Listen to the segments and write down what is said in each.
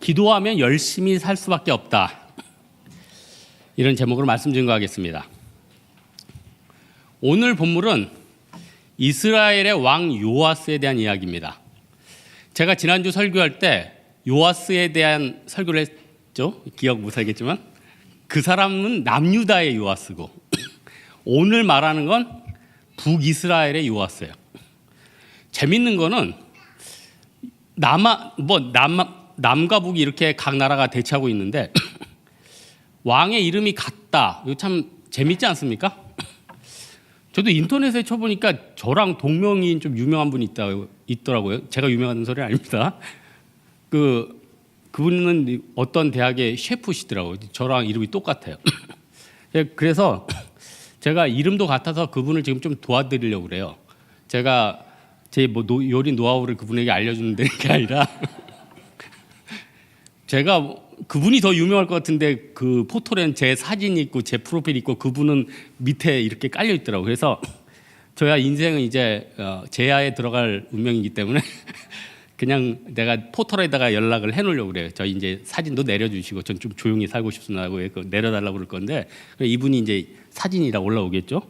기도하면 열심히 살 수밖에 없다. 이런 제목으로 말씀 증거하겠습니다. 오늘 본문은 이스라엘의 왕 요아스에 대한 이야기입니다. 제가 지난주 설교할 때 요아스에 대한 설교를 했죠. 기억 못하겠지만 그 사람은 남유다의 요아스고 오늘 말하는 건 북이스라엘의 요아스예요. 재밌는 거는 남과 북이 이렇게 각 나라가 대치하고 있는데 왕의 이름이 같다. 이거 참 재밌지 않습니까? 저도 인터넷에 쳐보니까 저랑 동명이인 좀 유명한 분이 있더라고요. 제가 유명한 소리 아닙니다. 그분은 어떤 대학의 셰프시더라고요. 저랑 이름이 똑같아요. 그래서 제가 이름도 같아서 그분을 지금 좀 도와드리려고 그래요. 제가 제 요리 노하우를 그분에게 알려주는 게 아니라 제가 그분이 더 유명할 것 같은데 그 포토엔 제 사진이 있고 제 프로필이 있고 그분은 밑에 이렇게 깔려 있더라고요. 그래서 저야 인생은 이제 제야에 들어갈 운명이기 때문에 그냥 내가 포털에다가 연락을 해놓으려고 그래요. 저 이제 사진도 내려주시고 전 좀 조용히 살고 싶습니다고 내려달라고 그럴 건데 이분이 이제 사진이라 올라오겠죠.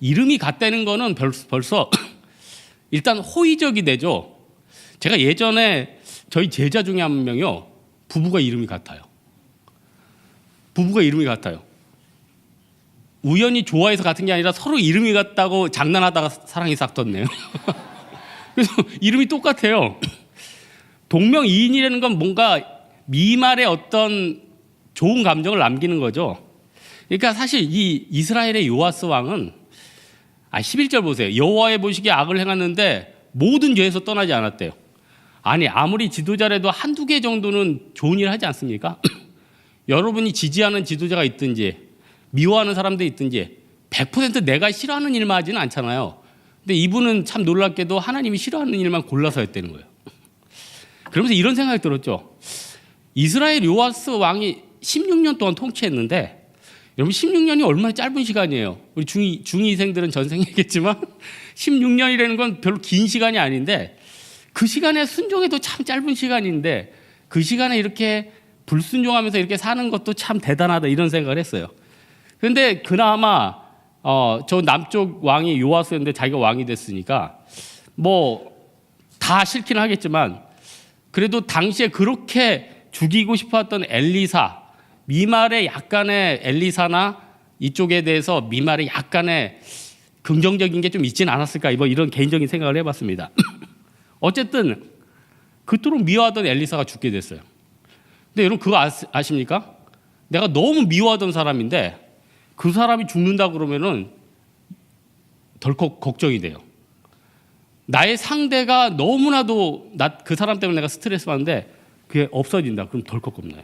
이름이 같다는 거는 벌써 일단 호의적이 되죠. 제가 예전에 저희 제자 중에 한 명이요. 부부가 이름이 같아요. 우연히 좋아해서 같은 게 아니라 서로 이름이 같다고 장난하다가 사랑이 싹 떴네요. 그래서 이름이 똑같아요. 동명이인이라는 건 뭔가 미말의 어떤 좋은 감정을 남기는 거죠. 그러니까 사실 이 이스라엘의 요아스 왕은 11절 보세요. 여호와의 보시기에 악을 행했는데 모든 죄에서 떠나지 않았대요. 아니 아무리 지도자라도 한두 개 정도는 좋은 일 하지 않습니까? 여러분이 지지하는 지도자가 있든지 미워하는 사람들이 있든지 100% 내가 싫어하는 일만 하지는 않잖아요. 근데 이분은 참 놀랍게도 하나님이 싫어하는 일만 골라서 했다는 거예요. 그러면서 이런 생각이 들었죠. 이스라엘 요아스 왕이 16년 동안 통치했는데 여러분 16년이 얼마나 짧은 시간이에요. 우리 중2생들은 전생이겠지만 16년이라는 건 별로 긴 시간이 아닌데 그 시간에 순종해도 참 짧은 시간인데 그 시간에 이렇게 불순종하면서 이렇게 사는 것도 참 대단하다 이런 생각을 했어요. 그런데 그나마 저 남쪽 왕이 요아스였는데 자기가 왕이 됐으니까 뭐 다 싫긴 하겠지만 그래도 당시에 그렇게 죽이고 싶었던 엘리사 미말의 약간의 엘리사나 이쪽에 대해서 미말의 약간의 긍정적인 게 좀 있지는 않았을까 뭐 이런 개인적인 생각을 해봤습니다. 어쨌든 그토록 미워하던 엘리사가 죽게 됐어요. 근데 여러분 그거 아십니까? 내가 너무 미워하던 사람인데 그 사람이 죽는다 그러면은 덜컥 걱정이 돼요. 나의 상대가 너무나도 그 사람 때문에 내가 스트레스 받는데 그게 없어진다. 그럼 덜컥 겁나요.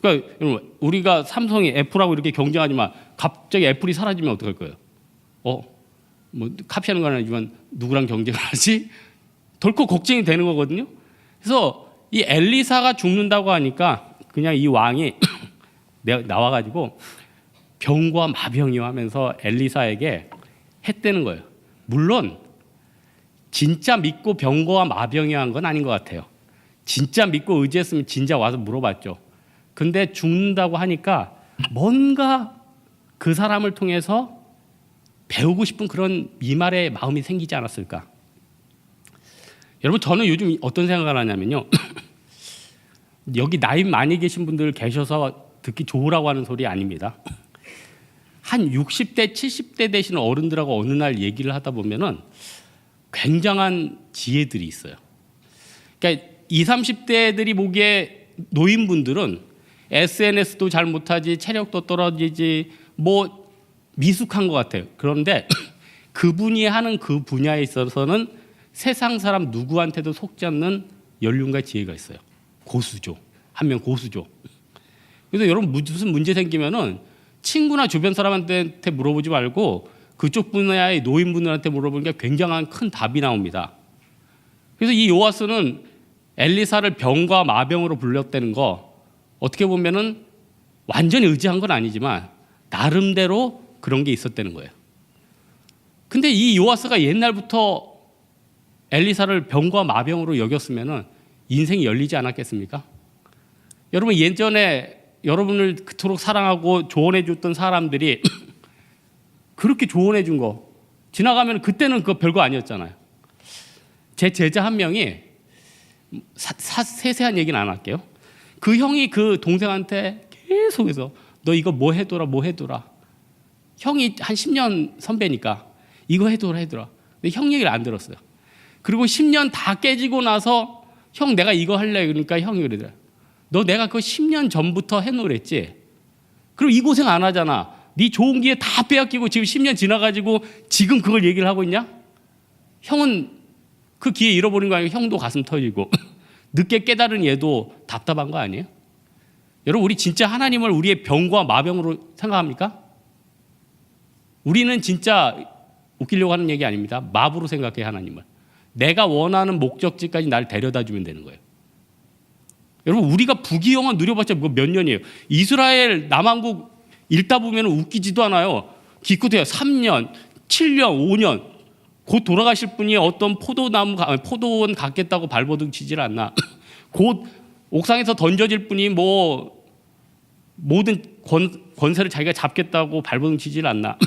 그러니까 여러분 우리가 삼성이 애플하고 이렇게 경쟁하지만 갑자기 애플이 사라지면 어떡할 거예요? 뭐 카피하는 건 아니지만 누구랑 경쟁을 하지? 덜컥 걱정이 되는 거거든요. 그래서 이 엘리사가 죽는다고 하니까 그냥 이 왕이 나와가지고 병과 마병이요 하면서 엘리사에게 했다는 거예요. 물론 진짜 믿고 병과 마병이 한 건 아닌 것 같아요. 진짜 믿고 의지했으면 진짜 와서 물어봤죠. 근데 죽는다고 하니까 뭔가 그 사람을 통해서 배우고 싶은 그런 미말의 마음이 생기지 않았을까. 여러분 저는 요즘 어떤 생각을 하냐면요. 여기 나이 많이 계신 분들 계셔서 듣기 좋으라고 하는 소리 아닙니다. 한 60대 70대 되시는 어른들하고 어느 날 얘기를 하다 보면은 굉장한 지혜들이 있어요. 그러니까 20, 30대들이 보기에 노인분들은 SNS도 잘 못하지 체력도 떨어지지 뭐 미숙한 것 같아요. 그런데 그분이 하는 그 분야에 있어서는 세상 사람 누구한테도 속지 않는 연륜과 지혜가 있어요. 고수죠. 한 명 고수죠. 그래서 여러분 무슨 문제 생기면은 친구나 주변 사람한테 물어보지 말고 그쪽 분야의 노인분들한테 물어보는 게 굉장한 큰 답이 나옵니다. 그래서 이 요아스는 엘리사를 병과 마병으로 불렸다는 거 어떻게 보면은 완전히 의지한 건 아니지만 나름대로 그런 게 있었다는 거예요. 근데 이 요아스가 옛날부터 엘리사를 병과 마병으로 여겼으면은 인생이 열리지 않았겠습니까? 여러분 예전에 여러분을 그토록 사랑하고 조언해 줬던 사람들이 그렇게 조언해 준 거 지나가면 그때는 그거 별거 아니었잖아요. 제 제자 한 명이 세세한 얘기는 안 할게요. 그 형이 그 동생한테 계속해서 너 이거 뭐 해둬라 뭐 해둬라. 형이 한 10년 선배니까 이거 해둬라 해둬라. 근데 형 얘기를 안 들었어요. 그리고 10년 다 깨지고 나서 형 내가 이거 할래 그러니까 형이 그러더라. 너 내가 그거 10년 전부터 해놓으랬지. 그럼 이 고생 안 하잖아. 네 좋은 기회 다 빼앗기고 지금 10년 지나가지고 지금 그걸 얘기를 하고 있냐? 형은 그 기회 잃어버린 거 아니고 형도 가슴 터지고 늦게 깨달은 얘도 답답한 거 아니에요? 여러분 우리 진짜 하나님을 우리의 병과 마병으로 생각합니까? 우리는 진짜 웃기려고 하는 얘기 아닙니다. 마부로 생각해 하나님을. 내가 원하는 목적지까지 날 데려다 주면 되는 거예요. 여러분 우리가 부귀영화 누려봤자 몇 년이에요. 이스라엘 남왕국 읽다 보면 웃기지도 않아요. 기껏해야 3년, 7년, 5년 곧 돌아가실 분이 어떤 포도원 갖겠다고 발버둥 치질 않나. 곧 옥상에서 던져질 분이 뭐 모든 권세를 자기가 잡겠다고 발버둥 치질 않나.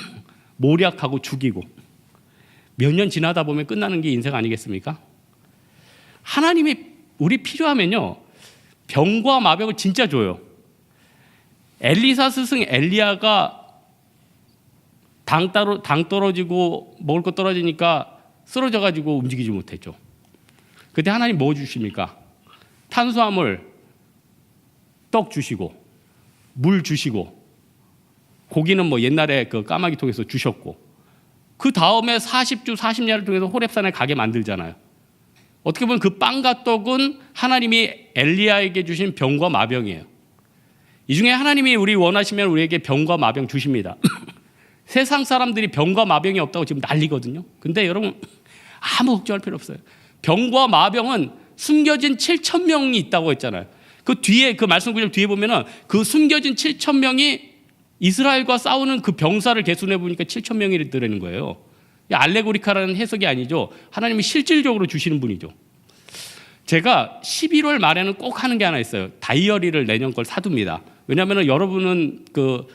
모략하고 죽이고 몇 년 지나다 보면 끝나는 게 인생 아니겠습니까? 하나님이 우리 필요하면요 병과 마병을 진짜 줘요. 엘리사 스승 엘리야가 당 떨어지고 먹을 거 떨어지니까 쓰러져가지고 움직이지 못했죠. 그때 하나님 뭐 주십니까? 탄수화물, 떡 주시고 물 주시고 고기는 뭐 옛날에 그 까마귀 통해서 주셨고 그 다음에 40주 40년을 통해서 호렙산에 가게 만들잖아요. 어떻게 보면 그 빵과 떡은 하나님이 엘리야에게 주신 병과 마병이에요. 이 중에 하나님이 우리 원하시면 우리에게 병과 마병 주십니다. 세상 사람들이 병과 마병이 없다고 지금 난리거든요. 근데 여러분 아무 걱정할 필요 없어요. 병과 마병은 숨겨진 7,000명이 있다고 했잖아요. 그 뒤에 그 말씀 구절 뒤에 보면은 그 숨겨진 7,000명이 이스라엘과 싸우는 그 병사를 개수해 보니까 7,000명이라는 거예요. 알레고리카라는 해석이 아니죠. 하나님이 실질적으로 주시는 분이죠. 제가 11월 말에는 꼭 하는 게 하나 있어요. 다이어리를 내년 걸 사둡니다. 왜냐하면 여러분은 그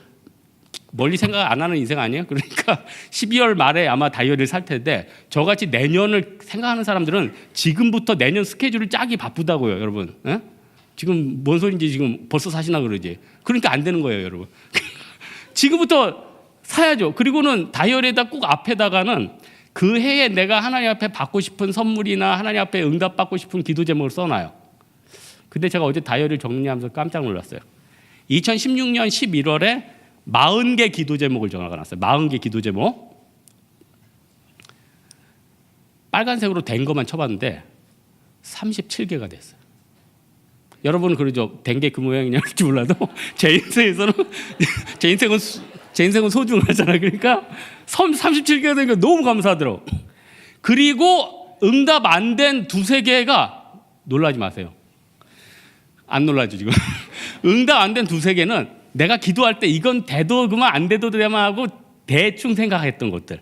멀리 생각 안 하는 인생 아니에요? 그러니까 12월 말에 아마 다이어리를 살 텐데 저같이 내년을 생각하는 사람들은 지금부터 내년 스케줄을 짜기 바쁘다고요, 여러분. 에? 지금 뭔 소린지 지금 벌써 사시나 그러지. 그러니까 안 되는 거예요, 여러분. 지금부터 사야죠. 그리고는 다이어리에다 꼭 앞에다가는 그 해에 내가 하나님 앞에 받고 싶은 선물이나 하나님 앞에 응답받고 싶은 기도 제목을 써놔요. 근데 제가 어제 다이어리를 정리하면서 깜짝 놀랐어요. 2016년 11월에 40개 기도 제목을 적어놨어요. 40개 기도 제목. 빨간색으로 된 것만 쳐봤는데 37개가 됐어요. 여러분은 그러죠. 된 게 그 모양이냐는지 몰라도 제 인생에서는 제 인생은 소중하잖아요. 그러니까 37개가 된 게 너무 감사하더라고. 그리고 응답 안 된 두세 개가 놀라지 마세요. 안 놀라죠 지금. 응답 안 된 두세 개는 내가 기도할 때 이건 돼도 그만 안 돼도 되만 하고 대충 생각했던 것들.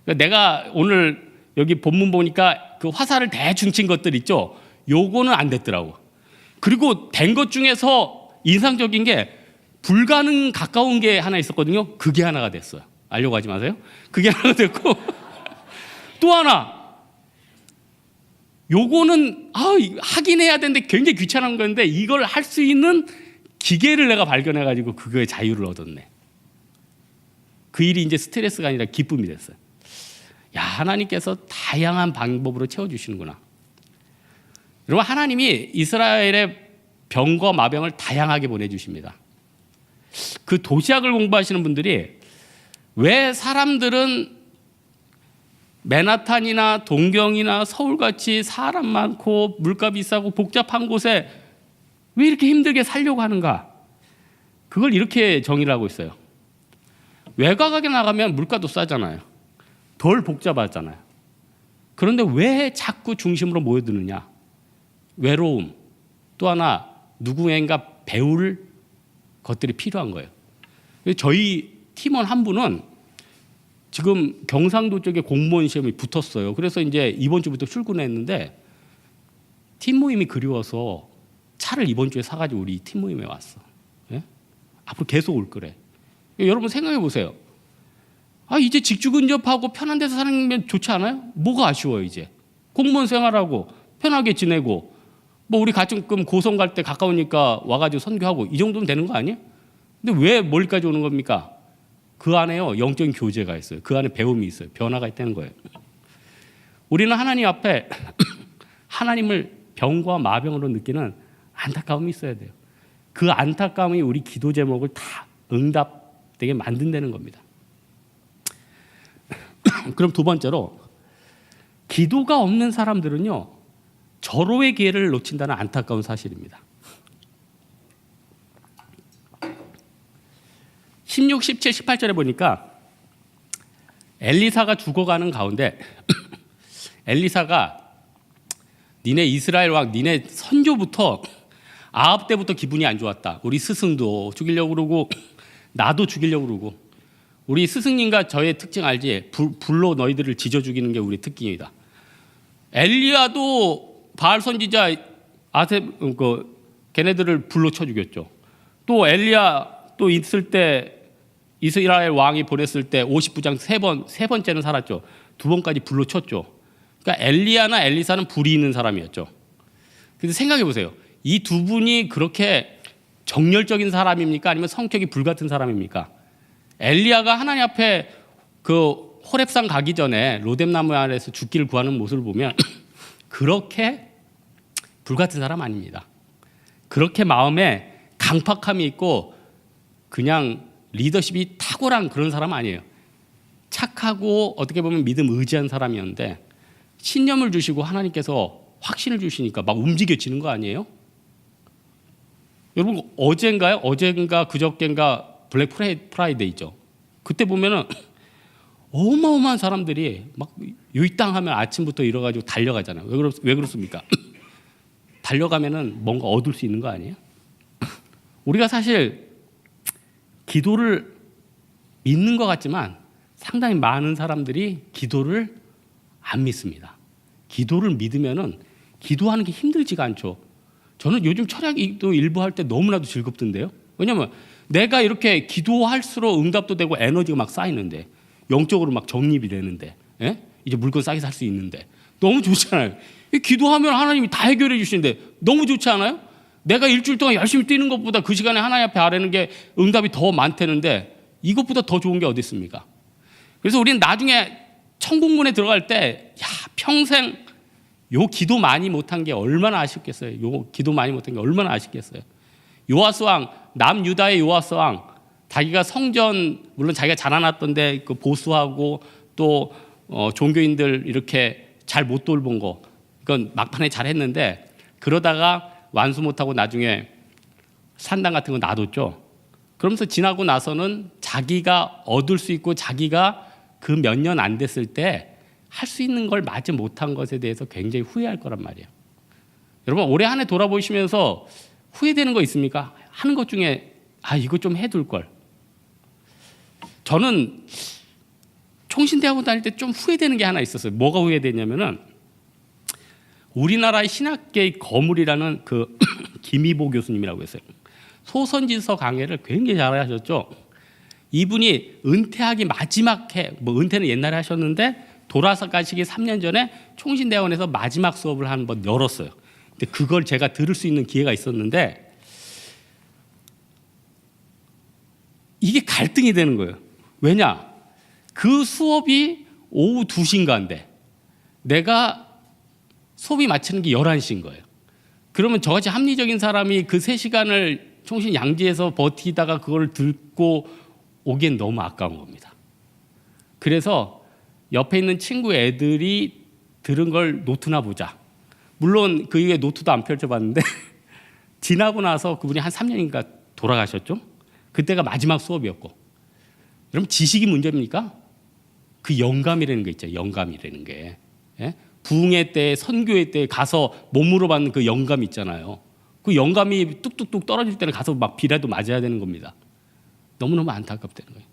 그러니까 내가 오늘 여기 본문 보니까 그 화살을 대충 친 것들 있죠. 요거는 안 됐더라고. 그리고 된 것 중에서 인상적인 게 불가능 가까운 게 하나 있었거든요. 그게 하나가 됐어요. 알려고 하지 마세요. 그게 하나가 됐고 또 하나 요거는 하긴 해야 되는데 굉장히 귀찮은 건데 이걸 할 수 있는 기계를 내가 발견해가지고 그거에 자유를 얻었네. 그 일이 이제 스트레스가 아니라 기쁨이 됐어요. 야, 하나님께서 다양한 방법으로 채워주시는구나. 여러분 하나님이 이스라엘의 병과 마병을 다양하게 보내주십니다. 그 도시학을 공부하시는 분들이 왜 사람들은 맨하탄이나 동경이나 서울같이 사람 많고 물가 비싸고 복잡한 곳에 왜 이렇게 힘들게 살려고 하는가? 그걸 이렇게 정의를 하고 있어요. 외곽에 나가면 물가도 싸잖아요. 덜 복잡하잖아요. 그런데 왜 자꾸 중심으로 모여드느냐? 외로움, 또 하나 누구인가 배울 것들이 필요한 거예요. 저희 팀원 한 분은 지금 경상도 쪽에 공무원 시험이 붙었어요. 그래서 이제 이번 주부터 출근했는데 팀 모임이 그리워서 차를 이번 주에 사가지고 우리 팀 모임에 왔어. 예? 앞으로 계속 올 거래. 여러분 생각해 보세요. 이제 직주 근접하고 편한 데서 사는 게 좋지 않아요? 뭐가 아쉬워요 이제? 공무원 생활하고 편하게 지내고 뭐 우리 가끔 고성 갈 때 가까우니까 와가지고 선교하고 이 정도면 되는 거 아니에요? 근데 왜 멀리까지 오는 겁니까? 그 안에요 영적인 교제가 있어요. 그 안에 배움이 있어요. 변화가 있다는 거예요. 우리는 하나님 앞에 하나님을 병과 마병으로 느끼는 안타까움이 있어야 돼요. 그 안타까움이 우리 기도 제목을 다 응답되게 만든다는 겁니다. 그럼 두 번째로 기도가 없는 사람들은요 절호의 기회를 놓친다는 안타까운 사실입니다. 16, 17, 18절에 보니까 엘리사가 죽어가는 가운데 엘리사가 니네 이스라엘 왕 니네 선조부터 아합 때부터 기분이 안 좋았다. 우리 스승도 죽이려고 그러고 나도 죽이려고 그러고 우리 스승님과 저의 특징 알지? 불로 너희들을 지져 죽이는 게 우리 특징이다. 엘리야도 바알 선지자 걔네들을 불로 쳐 죽였죠. 또 엘리야 또 있을 때 이스라엘 왕이 보냈을 때 50부장 세 번째는 살았죠. 두 번까지 불로 쳤죠. 그러니까 엘리야나 엘리사는 불이 있는 사람이었죠. 그래서 생각해 보세요. 이 두 분이 그렇게 정열적인 사람입니까? 아니면 성격이 불같은 사람입니까? 엘리야가 하나님 앞에 그 호렙산 가기 전에 로뎀나무 아래에서 죽기를 구하는 모습을 보면 그렇게 불같은 사람 아닙니다. 그렇게 마음에 강팍함이 있고 그냥 리더십이 탁월한 그런 사람 아니에요. 착하고 어떻게 보면 믿음 의지한 사람이었는데 신념을 주시고 하나님께서 확신을 주시니까 막 움직여지는 거 아니에요? 여러분 어젠가 그저께인가 블랙 프라이데이죠. 그때 보면은 어마어마한 사람들이 막 이 땅 하면 아침부터 일어가지고 달려가잖아요. 왜 그렇습니까? 달려가면은 뭔가 얻을 수 있는 거 아니에요? 우리가 사실 기도를 믿는 것 같지만 상당히 많은 사람들이 기도를 안 믿습니다. 기도를 믿으면은 기도하는 게 힘들지가 않죠. 저는 요즘 철학도 일부 할 때 너무나도 즐겁던데요. 왜냐하면 내가 이렇게 기도할수록 응답도 되고 에너지가 막 쌓이는데 영적으로 막 정립이 되는데 이제 물건 싸게 살 수 있는데 너무 좋잖아요. 기도하면 하나님이 다 해결해 주시는데 너무 좋지 않아요? 내가 일주일 동안 열심히 뛰는 것보다 그 시간에 하나님 앞에 아뢰는 게 응답이 더 많다는데 이것보다 더 좋은 게 어디 있습니까? 그래서 우리는 나중에 천국문에 들어갈 때 평생 요 기도 많이 못한 게 얼마나 아쉽겠어요. 요 기도 많이 못한 게 얼마나 아쉽겠어요. 요아스 왕, 남유다의 요아스 왕, 자기가 성전 물론 자기가 자라났던데 그 보수하고 또 종교인들 이렇게 잘 못 돌본 거 이건 막판에 잘했는데 그러다가 완수 못하고 나중에 산당 같은 거 놔뒀죠. 그러면서 지나고 나서는 자기가 얻을 수 있고 자기가 그 몇 년 안 됐을 때 할 수 있는 걸 마치 못한 것에 대해서 굉장히 후회할 거란 말이에요. 여러분 올해 한 해 돌아보시면서 후회되는 거 있습니까? 하는 것 중에 이거 좀 해둘 걸. 저는 총신대학원 다닐 때 좀 후회되는 게 하나 있었어요. 뭐가 후회되냐면은 우리나라의 신학계의 거물이라는 그 김희보 교수님이라고 했어요. 소선지서 강해를 굉장히 잘하셨죠. 이분이 은퇴하기 마지막 해, 은퇴는 옛날에 하셨는데 돌아서 가시기 3년 전에 총신대학원에서 마지막 수업을 한번 열었어요. 근데 그걸 제가 들을 수 있는 기회가 있었는데 이게 갈등이 되는 거예요. 왜냐? 그 수업이 오후 2시인가인데 내가 수업이 마치는 게 11시인 거예요. 그러면 저같이 합리적인 사람이 그 3시간을 총신 양지에서 버티다가 그걸 듣고 오기엔 너무 아까운 겁니다. 그래서 옆에 있는 친구 애들이 들은 걸 노트나 보자. 물론 그 이후에 노트도 안 펼쳐봤는데 지나고 나서 그분이 한 3년인가 돌아가셨죠. 그때가 마지막 수업이었고. 여러분 지식이 문제입니까? 그 영감이라는 게 있죠. 영감이라는 게. 부흥회 때 선교회 때 가서 몸으로 받는 그 영감 있잖아요. 그 영감이 뚝뚝뚝 떨어질 때는 가서 막 비라도 맞아야 되는 겁니다. 너무너무 안타깝다는 거예요.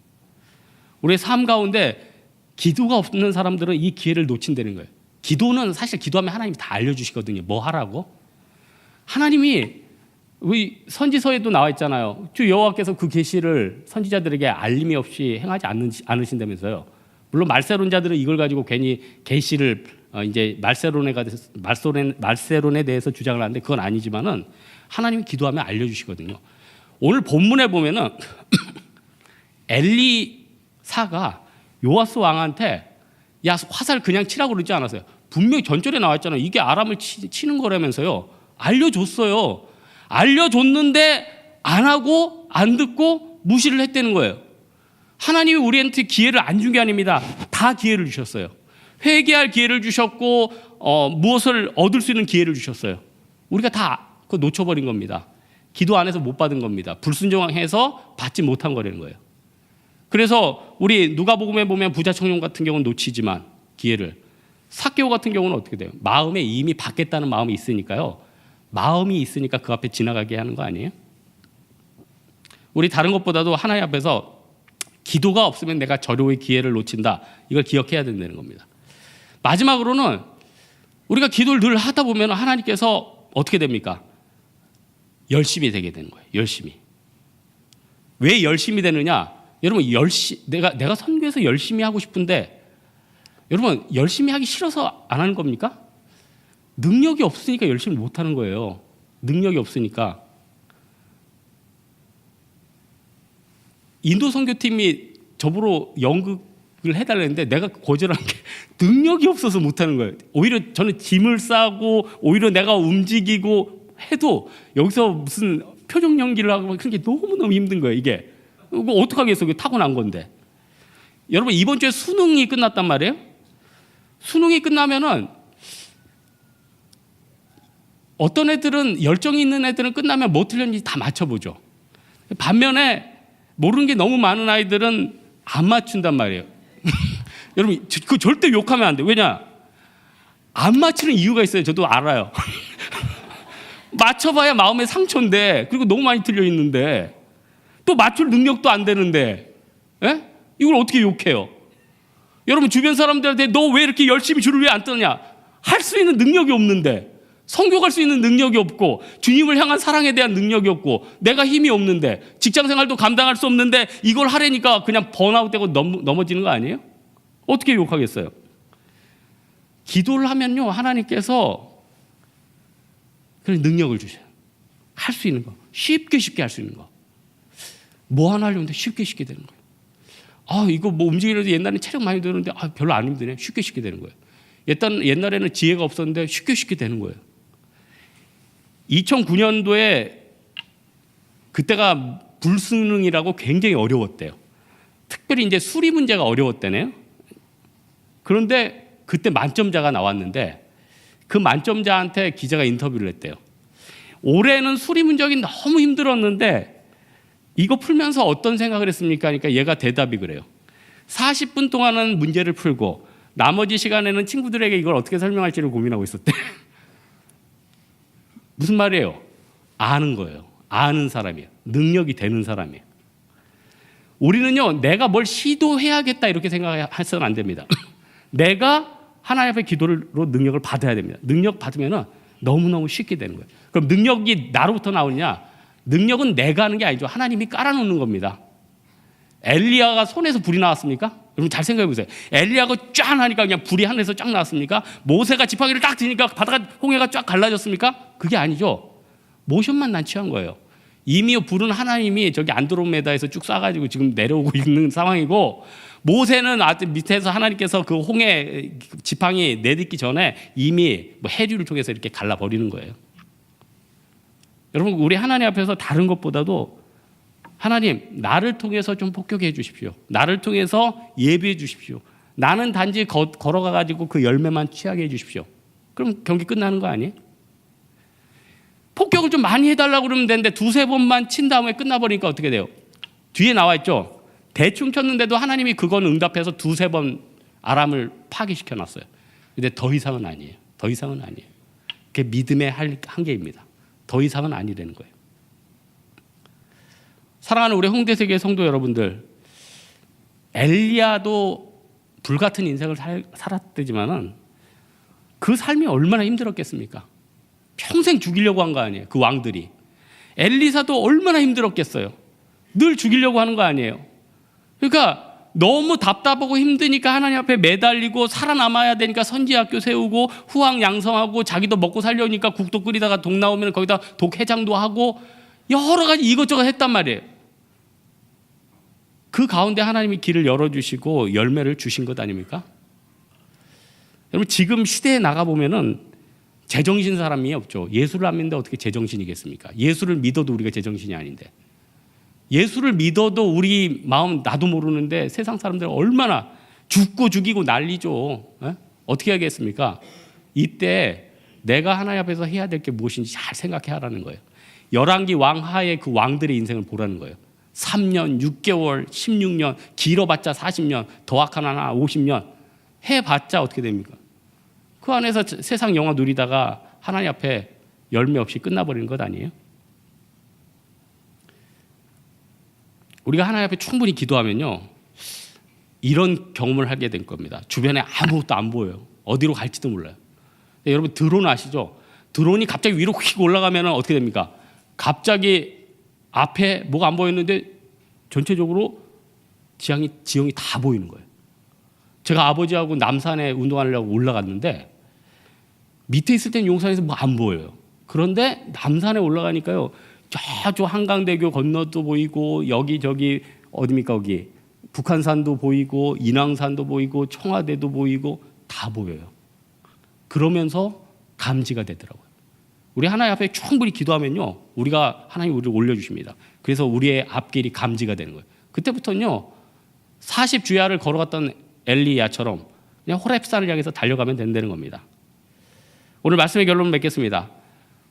우리의 삶 가운데 기도가 없는 사람들은 이 기회를 놓친다는 거예요. 기도는 사실 기도하면 하나님이 다 알려주시거든요. 뭐 하라고? 하나님이 우리 선지서에도 나와 있잖아요. 주 여호와께서 그 계시를 선지자들에게 알림이 없이 행하지 않으신다면서요. 물론 말세론자들은 이걸 가지고 괜히 계시를 이제 말세론에 대해서 주장을 하는데 그건 아니지만은 하나님이 기도하면 알려주시거든요. 오늘 본문에 보면은 엘리사가 요아스 왕한테 야 화살 그냥 치라고 그러지 않았어요. 분명히 전절에 나와 있잖아요. 이게 아람을 치는 거라면서요. 알려줬어요. 알려줬는데 안 하고 안 듣고 무시를 했다는 거예요. 하나님이 우리한테 기회를 안 준 게 아닙니다. 다 기회를 주셨어요. 회개할 기회를 주셨고 무엇을 얻을 수 있는 기회를 주셨어요. 우리가 다 그거 놓쳐버린 겁니다. 기도 안 해서 못 받은 겁니다. 불순종해서 받지 못한 거라는 거예요. 그래서 우리 누가복음에 보면 부자 청년 같은 경우는 놓치지만 기회를, 삭개오 같은 경우는 어떻게 돼요? 마음에 이미 받겠다는 마음이 있으니까요. 마음이 있으니까 그 앞에 지나가게 하는 거 아니에요? 우리 다른 것보다도 하나님 앞에서 기도가 없으면 내가 절호의 기회를 놓친다. 이걸 기억해야 된다는 겁니다. 마지막으로는 우리가 기도를 늘 하다 보면 하나님께서 어떻게 됩니까? 열심히 되게 되는 거예요. 열심히. 왜 열심히 되느냐? 여러분 내가 선교에서 열심히 하고 싶은데 여러분 열심히 하기 싫어서 안 하는 겁니까? 능력이 없으니까 열심히 못 하는 거예요. 능력이 없으니까. 인도 선교팀이 저보러 연극을 해달라는데 내가 거절한 게 능력이 없어서 못 하는 거예요. 오히려 저는 짐을 싸고 오히려 내가 움직이고 해도 여기서 무슨 표정 연기를 하고 그런 게 너무너무 힘든 거예요. 이게 이거 어떡하겠어. 이게 타고난 건데. 여러분 이번 주에 수능이 끝났단 말이에요. 수능이 끝나면은 어떤 애들은 열정이 있는 애들은 끝나면 뭐 틀렸는지 다 맞춰보죠. 반면에 모르는 게 너무 많은 아이들은 안 맞춘단 말이에요. 여러분 그 절대 욕하면 안 돼요. 왜냐? 안 맞추는 이유가 있어요. 저도 알아요. 맞춰봐야 마음의 상처인데 그리고 너무 많이 틀려 있는데 또 맞출 능력도 안 되는데 이걸 어떻게 욕해요? 여러분 주변 사람들한테 너 왜 이렇게 열심히 줄을 왜 안 뜨냐? 할 수 있는 능력이 없는데 선교 갈 수 있는 능력이 없고 주님을 향한 사랑에 대한 능력이 없고 내가 힘이 없는데 직장생활도 감당할 수 없는데 이걸 하려니까 그냥 번아웃되고 넘어지는 거 아니에요? 어떻게 욕하겠어요? 기도를 하면요 하나님께서 그런 능력을 주셔요. 할 수 있는 거 쉽게 할 수 있는 거 뭐 하나 하려는데 쉽게 되는 거예요. 이거 뭐 움직이려도 옛날에는 체력 많이 드는데 별로 안 힘드네. 쉽게 되는 거예요. 옛날에는 지혜가 없었는데 쉽게 되는 거예요. 2009년도에 그때가 불수능이라고 굉장히 어려웠대요. 특별히 이제 수리 문제가 어려웠대네요. 그런데 그때 만점자가 나왔는데 그 만점자한테 기자가 인터뷰를 했대요. 올해는 수리 문제가 너무 힘들었는데 이거 풀면서 어떤 생각을 했습니까? 그러니까 얘가 대답이 그래요. 40분 동안은 문제를 풀고 나머지 시간에는 친구들에게 이걸 어떻게 설명할지를 고민하고 있었대. 무슨 말이에요? 아는 거예요. 아는 사람이에요. 능력이 되는 사람이에요. 우리는요, 내가 뭘 시도해야겠다 이렇게 생각해서는 안 됩니다. 내가 하나님 앞에 기도로 능력을 받아야 됩니다. 능력 받으면 너무너무 쉽게 되는 거예요. 그럼 능력이 나로부터 나오느냐? 능력은 내가 하는 게 아니죠. 하나님이 깔아놓는 겁니다. 엘리야가 손에서 불이 나왔습니까? 여러분 잘 생각해 보세요. 엘리야가 쫙 하니까 그냥 불이 하늘에서 쫙 나왔습니까? 모세가 지팡이를 딱 드니까 바다가 홍해가 쫙 갈라졌습니까? 그게 아니죠. 모션만 난처한 거예요. 이미 불은 하나님이 저기 안드로메다에서 쭉 쏴가지고 지금 내려오고 있는 상황이고 모세는 아직 밑에서 하나님께서 그 홍해 지팡이 내딛기 전에 이미 뭐 해류를 통해서 이렇게 갈라버리는 거예요. 여러분 우리 하나님 앞에서 다른 것보다도 하나님 나를 통해서 좀 폭격해 주십시오. 나를 통해서 예비해 주십시오. 나는 단지 걸어가 가지고 그 열매만 취하게 해 주십시오. 그럼 경기 끝나는 거 아니에요? 폭격을 좀 많이 해달라고 그러면 되는데 두세 번만 친 다음에 끝나버리니까 어떻게 돼요? 뒤에 나와 있죠. 대충 쳤는데도 하나님이 그건 응답해서 두세 번 아람을 파괴시켜 놨어요. 근데 더 이상은 아니에요. 더 이상은 아니에요. 그게 믿음의 한계입니다. 더 이상은 아니라는 거예요. 사랑하는 우리 홍대세계 성도 여러분들, 엘리야도 불같은 인생을 살았대지만은 그 삶이 얼마나 힘들었겠습니까? 평생 죽이려고 한 거 아니에요. 그 왕들이. 엘리사도 얼마나 힘들었겠어요. 늘 죽이려고 하는 거 아니에요. 그러니까 너무 답답하고 힘드니까 하나님 앞에 매달리고 살아남아야 되니까 선지학교 세우고 후황 양성하고 자기도 먹고 살려니까 국도 끓이다가 독 나오면 거기다 독 해장도 하고 여러 가지 이것저것 했단 말이에요. 그 가운데 하나님이 길을 열어주시고 열매를 주신 것 아닙니까? 여러분 지금 시대에 나가보면은 제정신 사람이 없죠. 예수를 안 믿는데 어떻게 제정신이겠습니까? 예수를 믿어도 우리가 제정신이 아닌데, 예수를 믿어도 우리 마음 나도 모르는데 세상 사람들은 얼마나 죽고 죽이고 난리죠. 어떻게 하겠습니까? 이때 내가 하나님 앞에서 해야 될 게 무엇인지 잘 생각해야 하라는 거예요. 열왕기 왕하의 그 왕들의 인생을 보라는 거예요. 3년, 6개월, 16년, 길어봤자 40년, 더 악한 하나 50년 해봤자 어떻게 됩니까? 그 안에서 세상 영화 누리다가 하나님 앞에 열매 없이 끝나버리는 것 아니에요? 우리가 하나님 앞에 충분히 기도하면요, 이런 경험을 하게 될 겁니다. 주변에 아무것도 안 보여요. 어디로 갈지도 몰라요. 여러분 드론 아시죠? 드론이 갑자기 위로 휙 올라가면 어떻게 됩니까? 갑자기 앞에 뭐가 안 보였는데 전체적으로 지형이 다 보이는 거예요. 제가 아버지하고 남산에 운동하려고 올라갔는데 밑에 있을 때는 용산에서 뭐 안 보여요. 그런데 남산에 올라가니까요, 저쪽 한강대교 건너도 보이고 여기저기 어디입니까, 거기 북한산도 보이고 인왕산도 보이고 청와대도 보이고 다 보여요. 그러면서 감지가 되더라고요. 우리 하나님 앞에 충분히 기도하면요, 우리가 하나님 우리를 올려주십니다. 그래서 우리의 앞길이 감지가 되는 거예요. 그때부터는요 40주야를 걸어갔던 엘리야처럼 그냥 호렙산을 향해서 달려가면 된다는 겁니다. 오늘 말씀의 결론을 맺겠습니다.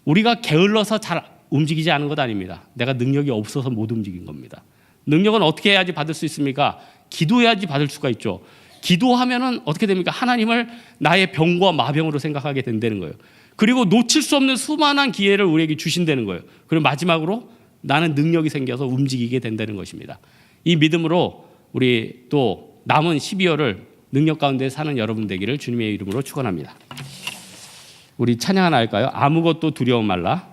우리가 게을러서 잘 움직이지 않은 것 아닙니다. 내가 능력이 없어서 못 움직인 겁니다. 능력은 어떻게 해야지 받을 수 있습니까? 기도해야지 받을 수가 있죠. 기도하면은 어떻게 됩니까? 하나님을 나의 병과 마병으로 생각하게 된다는 거예요. 그리고 놓칠 수 없는 수많은 기회를 우리에게 주신다는 거예요. 그리고 마지막으로 나는 능력이 생겨서 움직이게 된다는 것입니다. 이 믿음으로 우리 또 남은 12월을 능력 가운데 사는 여러분 되기를 주님의 이름으로 축원합니다. 우리 찬양 하나 할까요? 아무것도 두려워 말라.